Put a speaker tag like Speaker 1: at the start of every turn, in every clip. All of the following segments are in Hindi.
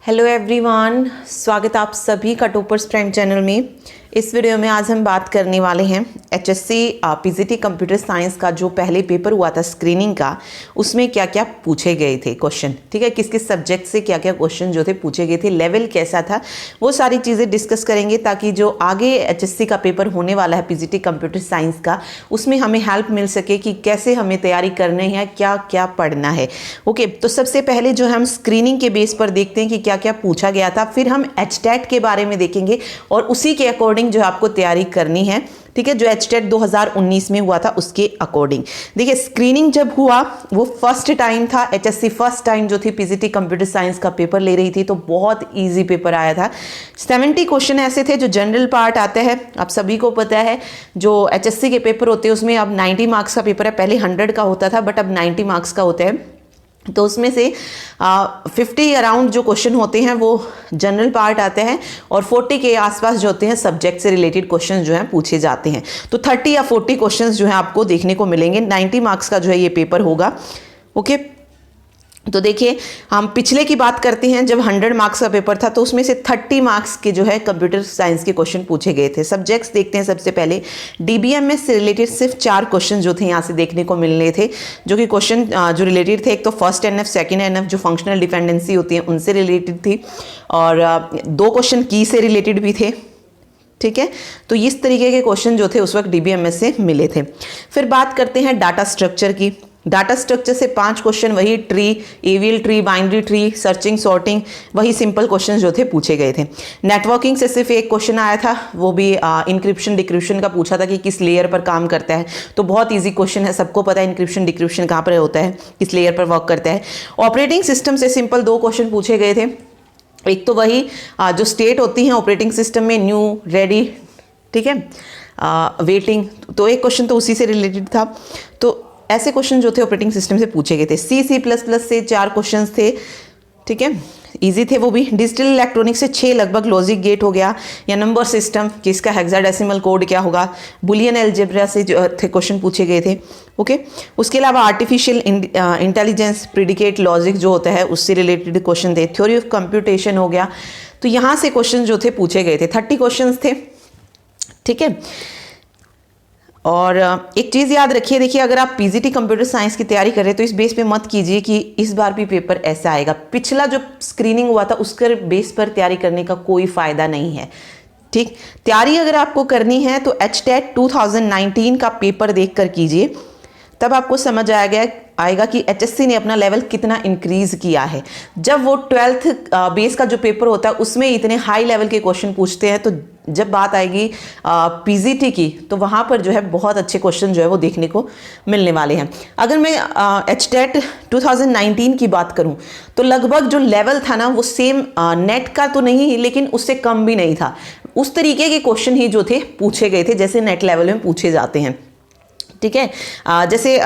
Speaker 1: हेलो एवरीवन, स्वागत आप सभी का टॉपर्स प्राइम चैनल में। इस वीडियो में आज हम बात करने वाले हैं एचएससी पीजीटी कंप्यूटर साइंस का जो पहले पेपर हुआ था स्क्रीनिंग का, उसमें क्या क्या पूछे गए थे क्वेश्चन। ठीक है, किस किस सब्जेक्ट से क्या क्या क्वेश्चन जो थे पूछे गए थे, लेवल कैसा था, वो सारी चीज़ें डिस्कस करेंगे ताकि जो आगे एचएससी का पेपर होने वाला है पीजीटी कंप्यूटर साइंस का, उसमें हमें हेल्प मिल सके कि कैसे हमें तैयारी करनी है, क्या क्या पढ़ना है। ओके, तो सबसे पहले जो हम स्क्रीनिंग के बेस पर देखते हैं कि क्या क्या पूछा गया था, फिर हम एचटेट के बारे में देखेंगे और उसी के अकॉर्डिंग जो है आपको तैयारी करनी है। ठीक है, जो एचटेट 2019 में हुआ था उसके अकॉर्डिंग। देखिए, स्क्रीनिंग जब हुआ वो फर्स्ट टाइम था, एचएससी फर्स्ट टाइम जो थी पीजीटी कंप्यूटर साइंस का पेपर ले रही थी, तो बहुत इजी पेपर आया था। 70 क्वेश्चन ऐसे थे जो जनरल पार्ट आते हैं। आप सभी को पता है जो एचएससी के पेपर होते हैं उसमें अब 90 मार्क्स का पेपर है, पहले 100 का होता था बट अब 90 मार्क्स का होता है। तो उसमें से 50 अराउंड जो क्वेश्चन होते हैं वो जनरल पार्ट आते हैं और 40 के आसपास जो होते हैं सब्जेक्ट से रिलेटेड क्वेश्चन जो हैं पूछे जाते हैं। तो 30 या 40 क्वेश्चंस जो हैं आपको देखने को मिलेंगे। 90 मार्क्स का जो है ये पेपर होगा। ओके, तो देखिए, हम पिछले की बात करते हैं। जब 100 मार्क्स का पेपर था तो उसमें से 30 मार्क्स के जो है कंप्यूटर साइंस के क्वेश्चन पूछे गए थे। सब्जेक्ट्स देखते हैं। सबसे पहले डीबीएमएस से रिलेटेड सिर्फ 4 क्वेश्चन जो थे यहाँ से देखने को मिलने थे, जो कि क्वेश्चन जो रिलेटेड थे। एक तो फर्स्ट एनएफ, सेकंड एनएफ जो फंक्शनल डिपेंडेंसी होती है उनसे रिलेटेड थी, और 2 क्वेश्चन की से रिलेटेड भी थे। ठीक है, तो इस तरीके के क्वेश्चन जो थे उस वक्त डीबीएमएस से मिले थे। फिर बात करते हैं डाटा स्ट्रक्चर की। डाटा स्ट्रक्चर से 5 क्वेश्चन, वही tree, AVL tree, binary tree, searching, sorting, वही सिंपल क्वेश्चन जो थे पूछे गए थे। नेटवर्किंग से सिर्फ एक क्वेश्चन आया था, वो भी इंक्रिप्शन डिक्रिप्शन का पूछा था कि किस लेयर पर काम करता है। तो बहुत इजी क्वेश्चन है, सबको पता है इंक्रिप्शन डिक्रिप्शन कहाँ पर होता है, किस लेयर पर वर्क करता है। ऑपरेटिंग सिस्टम से सिंपल 2 क्वेश्चन पूछे गए थे। एक तो वही जो स्टेट होती हैं ऑपरेटिंग सिस्टम में, न्यू, रेडी, ठीक है, वेटिंग, तो एक क्वेश्चन तो उसी से रिलेटेड था। तो ऐसे क्वेश्चन जो थे ऑपरेटिंग सिस्टम से पूछे गए थे। C++ से 4 क्वेश्चन थे। ठीक है, इजी थे वो भी। डिजिटल इलेक्ट्रॉनिक से 6 लगभग। लॉजिक गेट हो गया, या नंबर सिस्टम कि इसका हेक्साडेसिमल कोड क्या होगा। बुलियन अलजेब्रा से जो थे क्वेश्चन पूछे गए थे। ओके, उसके अलावा आर्टिफिशियल इंटेलिजेंस, प्रिडिकेट लॉजिक जो होता है उससे रिलेटेड क्वेश्चन थे। थ्योरी ऑफ कंप्यूटेशन हो गया। तो यहाँ से क्वेश्चन जो थे पूछे गए थे। 30 क्वेश्चन थे। ठीक है, और एक चीज़ याद रखिए, देखिए, अगर आप पीजीटी कंप्यूटर साइंस की तैयारी कर रहे हैं तो इस बेस पे मत कीजिए कि इस बार भी पेपर ऐसा आएगा। पिछला जो स्क्रीनिंग हुआ था उसके बेस पर तैयारी करने का कोई फ़ायदा नहीं है। ठीक, तैयारी अगर आपको करनी है तो एचटेट 2019 का पेपर देख कर कीजिए, तब आपको समझ आएगा कि एचएससी ने अपना लेवल कितना इंक्रीज किया है। जब वो 12th बेस का जो पेपर होता है उसमें इतने हाई लेवल के क्वेश्चन पूछते हैं, तो जब बात आएगी पीजीटी की तो वहाँ पर जो है बहुत अच्छे क्वेश्चन जो है वो देखने को मिलने वाले हैं। अगर मैं एचटेट 2019 की बात करूँ तो लगभग जो लेवल था ना वो सेम, नेट का तो नहीं लेकिन उससे कम भी नहीं था। उस तरीके के क्वेश्चन ही जो थे पूछे गए थे जैसे नेट लेवल में पूछे जाते हैं। ठीक है, जैसे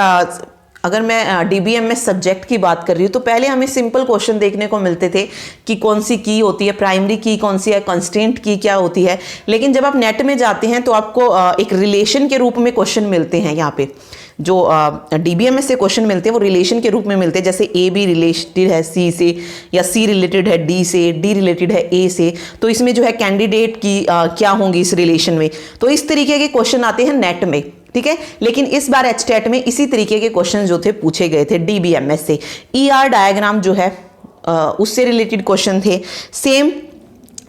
Speaker 1: अगर मैं डीबीएमएस सब्जेक्ट की बात कर रही हूँ तो पहले हमें सिंपल क्वेश्चन देखने को मिलते थे कि कौन सी की होती है, प्राइमरी की कौन सी है, कंस्ट्रेंट की क्या होती है। लेकिन जब आप नेट में जाते हैं तो आपको एक रिलेशन के रूप में क्वेश्चन मिलते हैं। यहाँ पे जो डीबीएमएस से क्वेश्चन मिलते हैं वो रिलेशन के रूप में मिलते हैं। जैसे ए बी रिलेटेड है सी से, या सी रिलेटेड है डी से, डी रिलेटेड है ए से, तो इसमें जो है कैंडिडेट की क्या होंगी इस रिलेशन में। तो इस तरीके के क्वेश्चन आते हैं नेट में। ठीक है, लेकिन इस बार एचटेट में इसी तरीके के क्वेश्चन जो थे पूछे गए थे डीबीएमएस से। ईआर डायग्राम जो है उससे रिलेटेड क्वेश्चन थे। सेम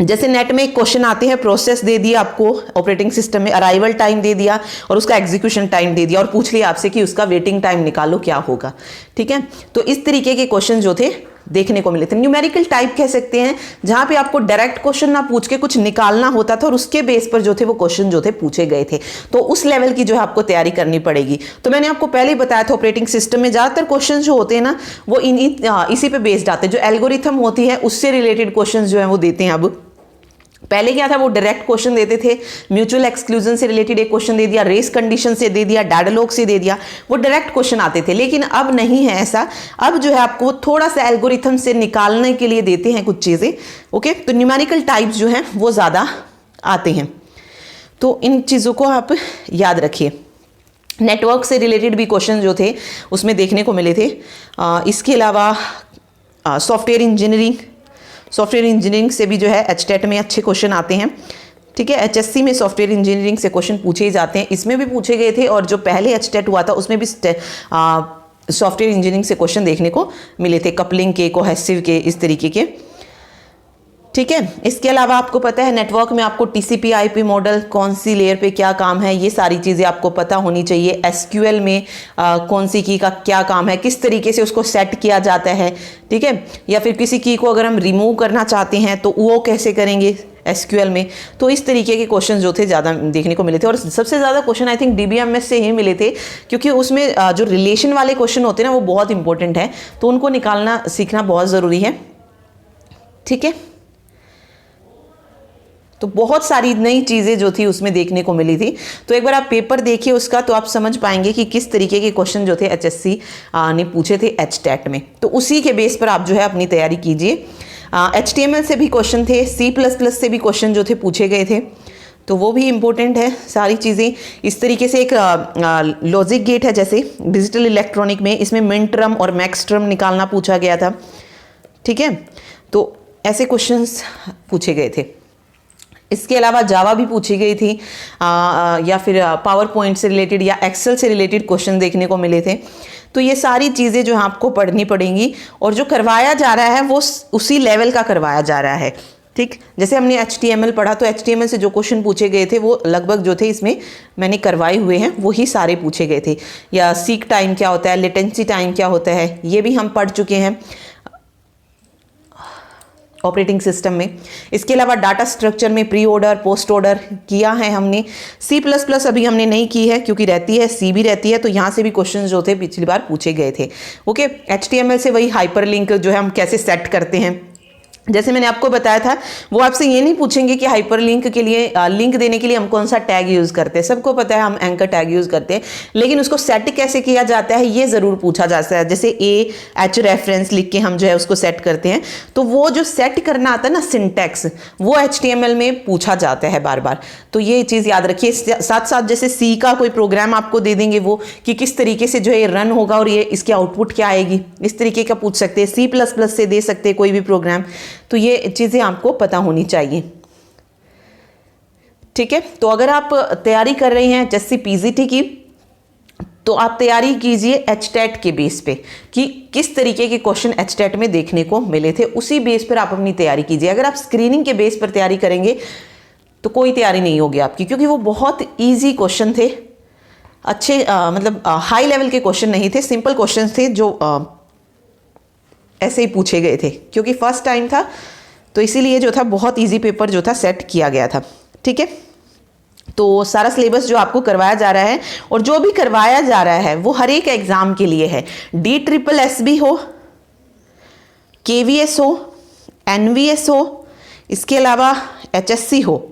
Speaker 1: जैसे नेट में क्वेश्चन आते हैं, प्रोसेस दे दिया आपको ऑपरेटिंग सिस्टम में, अराइवल टाइम दे दिया और उसका एग्जीक्यूशन टाइम दे दिया और पूछ लिया आपसे कि उसका वेटिंग टाइम निकालो क्या होगा। ठीक है, तो इस तरीके के क्वेश्चन जो थे देखने को मिले थे। न्यूमेरिकल टाइप कह सकते हैं, जहां पे आपको डायरेक्ट क्वेश्चन ना पूछ के कुछ निकालना होता था और उसके बेस पर जो थे वो क्वेश्चन जो थे पूछे गए थे। तो उस लेवल की जो है आपको तैयारी करनी पड़ेगी। तो मैंने आपको पहले ही बताया था ऑपरेटिंग सिस्टम में ज्यादातर क्वेश्चन जो होते हैं ना वो इसी पे बेस्ड आते हैं। जो एल्गोरिथम होती है उससे रिलेटेड क्वेश्चन जो है वो देते हैं। अब पहले क्या था, वो डायरेक्ट क्वेश्चन देते थे। म्यूचुअल एक्सक्लूजन से रिलेटेड एक क्वेश्चन दे दिया, रेस कंडीशन से दे दिया, डायलॉग से दे दिया, वो डायरेक्ट क्वेश्चन आते थे। लेकिन अब नहीं है ऐसा। अब जो है आपको थोड़ा सा एल्गोरिथम से निकालने के लिए देते हैं कुछ चीजें। ओके, तो न्यूमेरिकल टाइप्स जो हैं वो ज्यादा आते हैं। तो इन चीजों को आप याद रखिए। नेटवर्क से रिलेटेड भी क्वेश्चन जो थे उसमें देखने को मिले थे। इसके अलावा सॉफ्टवेयर इंजीनियरिंग, सॉफ्टवेयर इंजीनियरिंग से भी जो है एचटेट में अच्छे क्वेश्चन आते हैं। ठीक है, एचएससी में सॉफ्टवेयर इंजीनियरिंग से क्वेश्चन पूछे ही जाते हैं, इसमें भी पूछे गए थे, और जो पहले एचटेट हुआ था उसमें भी सॉफ्टवेयर इंजीनियरिंग से क्वेश्चन देखने को मिले थे, कपलिंग के, कोहेसिव के, इस तरीके के। ठीक है, इसके अलावा आपको पता है नेटवर्क में आपको टीसीपी आईपी मॉडल कौन सी लेयर पे क्या काम है, ये सारी चीज़ें आपको पता होनी चाहिए। एसक्यूएल में कौन सी की का क्या काम है, किस तरीके से उसको सेट किया जाता है। ठीक है, या फिर किसी की को अगर हम रिमूव करना चाहते हैं तो वो कैसे करेंगे एसक्यूएल में। तो इस तरीके के क्वेश्चन जो थे ज़्यादा देखने को मिले थे, और सबसे ज़्यादा क्वेश्चन आई थिंक डीबीएमएस से ही मिले थे, क्योंकि उसमें जो रिलेशन वाले क्वेश्चन होते हैं ना वो बहुत इंपॉर्टेंट है, तो उनको निकालना सीखना बहुत ज़रूरी है। ठीक है, तो बहुत सारी नई चीज़ें जो थी उसमें देखने को मिली थी। तो एक बार आप पेपर देखिए उसका, तो आप समझ पाएंगे कि किस तरीके के क्वेश्चन जो थे एचएससी ने पूछे थे एचटेट में। तो उसी के बेस पर आप जो है अपनी तैयारी कीजिए। HTML से भी क्वेश्चन थे, C++ से भी क्वेश्चन जो थे पूछे गए थे, तो वो भी इम्पोर्टेंट है सारी चीज़ें। इस तरीके से एक लॉजिक गेट है जैसे डिजिटल इलेक्ट्रॉनिक में, इसमें मिन टर्म और मैक्स टर्म निकालना पूछा गया था। ठीक है, तो ऐसे क्वेश्चंस पूछे गए थे। इसके अलावा जावा भी पूछी गई थी, या फिर पावर पॉइंट से रिलेटेड या एक्सेल से रिलेटेड क्वेश्चन देखने को मिले थे। तो ये सारी चीज़ें जो आपको पढ़नी पड़ेंगी, और जो करवाया जा रहा है वो उसी लेवल का करवाया जा रहा है। ठीक, जैसे हमने HTML पढ़ा, तो HTML से जो क्वेश्चन पूछे गए थे वो लगभग जो थे इसमें मैंने करवाए हुए हैं, वही सारे पूछे गए थे। या सीक टाइम क्या होता है, लेटेंसी टाइम क्या होता है, ये भी हम पढ़ चुके हैं ऑपरेटिंग सिस्टम में। इसके अलावा डाटा स्ट्रक्चर में प्री ऑर्डर पोस्ट ऑर्डर किया है हमने। C++ अभी हमने नहीं की है क्योंकि रहती है, C भी रहती है, तो यहाँ से भी क्वेश्चन जो थे पिछली बार पूछे गए थे। ओके, HTML से वही हाइपरलिंक जो है हम कैसे सेट करते हैं, जैसे मैंने आपको बताया था, वो आपसे ये नहीं पूछेंगे कि हाइपरलिंक के लिए लिंक देने के लिए हम कौन सा टैग यूज़ करते हैं। सबको पता है हम एंकर टैग यूज़ करते हैं, लेकिन उसको सेट कैसे किया जाता है ये ज़रूर पूछा जाता है। जैसे AH रेफरेंस लिख के हम जो है उसको सेट करते हैं, तो वो जो सेट करना आता है ना सिंटैक्स, वो HTML में पूछा जाता है बार बार। तो ये चीज़ याद रखिए। साथ साथ जैसे C का कोई प्रोग्राम आपको दे देंगे वो कि किस तरीके से जो है रन होगा और ये इसकी आउटपुट क्या आएगी, इस तरीके का पूछ सकते हैं। C++ से दे सकते हैं कोई भी प्रोग्राम, तो ये चीज़ें आपको पता होनी चाहिए। ठीक है, तो अगर आप तैयारी कर रहे हैं HSC PGT की, तो आप तैयारी कीजिए HTET के बेस पे कि किस तरीके के क्वेश्चन HTET में देखने को मिले थे, उसी बेस पर आप अपनी तैयारी कीजिए। अगर आप स्क्रीनिंग के बेस पर तैयारी करेंगे तो कोई तैयारी नहीं होगी आपकी, क्योंकि वो बहुत ईजी क्वेश्चन थे, अच्छे मतलब हाई लेवल के क्वेश्चन नहीं थे, सिंपल क्वेश्चन थे जो ऐसे ही पूछे गए थे। क्योंकि फर्स्ट टाइम था तो इसीलिए जो था बहुत इजी पेपर जो था सेट किया गया था। ठीक है, तो सारा सिलेबस जो आपको करवाया जा रहा है, और जो भी करवाया जा रहा है वो हर एक एग्जाम के लिए है। DSSS हो, KVS हो, NVS हो, इसके अलावा HSC हो।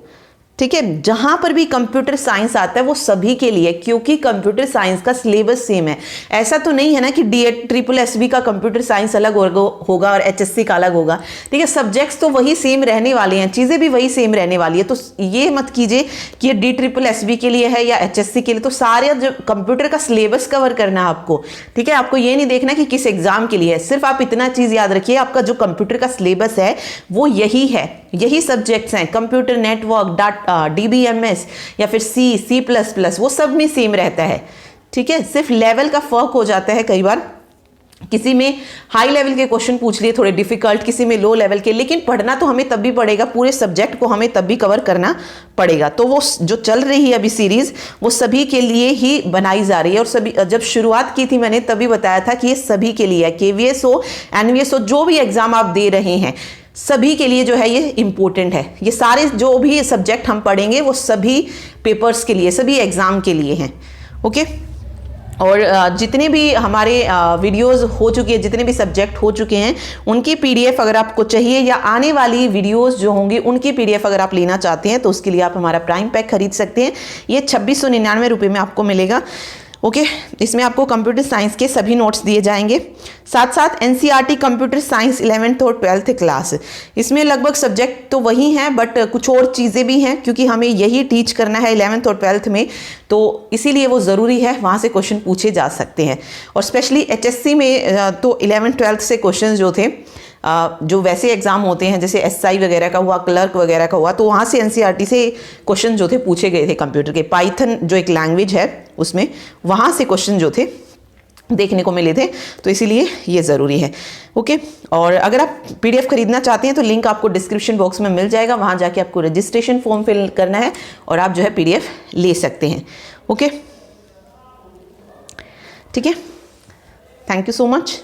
Speaker 1: ठीक है, जहां पर भी कंप्यूटर साइंस आता है वो सभी के लिए, क्योंकि कंप्यूटर साइंस का सिलेबस सेम है। ऐसा तो नहीं है ना कि DSSS का कंप्यूटर साइंस अलग होगा और HSC का अलग होगा। ठीक है, सब्जेक्ट्स तो वही सेम रहने वाले हैं, चीज़ें भी वही सेम रहने वाली है। तो ये मत कीजिए कि ये DSSS के लिए है या HSC के लिए। तो सारे जो कंप्यूटर का सिलेबस कवर करना है आपको। ठीक है, आपको ये नहीं देखना कि किस एग्जाम के लिए है, सिर्फ आप इतना चीज़ याद रखिए, आपका जो कंप्यूटर का सिलेबस है वो यही है, यही सब्जेक्ट्स हैं। कंप्यूटर नेटवर्क, DBMS या फिर C++, वो सब में सेम रहता है। ठीक है, सिर्फ लेवल का फर्क हो जाता है। कई बार किसी में हाई लेवल के क्वेश्चन पूछ लिए थोड़े डिफिकल्ट, किसी में लो लेवल के, लेकिन पढ़ना तो हमें तब भी पड़ेगा, पूरे सब्जेक्ट को हमें तब भी कवर करना पड़ेगा। तो वो जो चल रही है अभी सीरीज, वो सभी के लिए ही बनाई जा रही है। और सभी, जब शुरुआत की थी मैंने तभी बताया था कि ये सभी के लिए है। KVS हो, NVS हो, जो भी एग्जाम आप दे रहे हैं सभी के लिए जो है ये इम्पोर्टेंट है। ये सारे जो भी सब्जेक्ट हम पढ़ेंगे वो सभी पेपर्स के लिए, सभी एग्ज़ाम के लिए हैं। ओके, और जितने भी हमारे वीडियोस हो चुके हैं, जितने भी सब्जेक्ट हो चुके हैं, उनकी PDF अगर आपको चाहिए, या आने वाली वीडियोस जो होंगी उनकी PDF अगर आप लेना चाहते हैं, तो उसके लिए आप हमारा प्राइम पैक खरीद सकते हैं। ये 2699 रुपये में आपको मिलेगा। ओके, इसमें आपको कंप्यूटर साइंस के सभी नोट्स दिए जाएंगे, साथ साथ NCERT कंप्यूटर साइंस 11th और 12th क्लास। इसमें लगभग सब्जेक्ट तो वही हैं, बट कुछ और चीज़ें भी हैं, क्योंकि हमें यही टीच करना है 11th और 12th में, तो इसीलिए वो ज़रूरी है, वहाँ से क्वेश्चन पूछे जा सकते हैं। और स्पेशली HSC में तो 11th 12th से क्वेश्चन जो थे जो वैसे एग्ज़ाम होते हैं जैसे एसआई वगैरह का हुआ, क्लर्क वगैरह का हुआ, तो वहाँ से एनसीईआरटी से क्वेश्चन जो थे पूछे गए थे कंप्यूटर के। पाइथन जो एक लैंग्वेज है उसमें वहाँ से क्वेश्चन जो थे देखने को मिले थे, तो इसीलिए ये ज़रूरी है। ओके, और अगर आप पीडीएफ खरीदना चाहते हैं तो लिंक आपको डिस्क्रिप्शन बॉक्स में मिल जाएगा, वहाँ जाके आपको रजिस्ट्रेशन फॉर्म फिल करना है और आप जो है पीडीएफ ले सकते हैं। ओके, ठीक है, थैंक यू सो मच।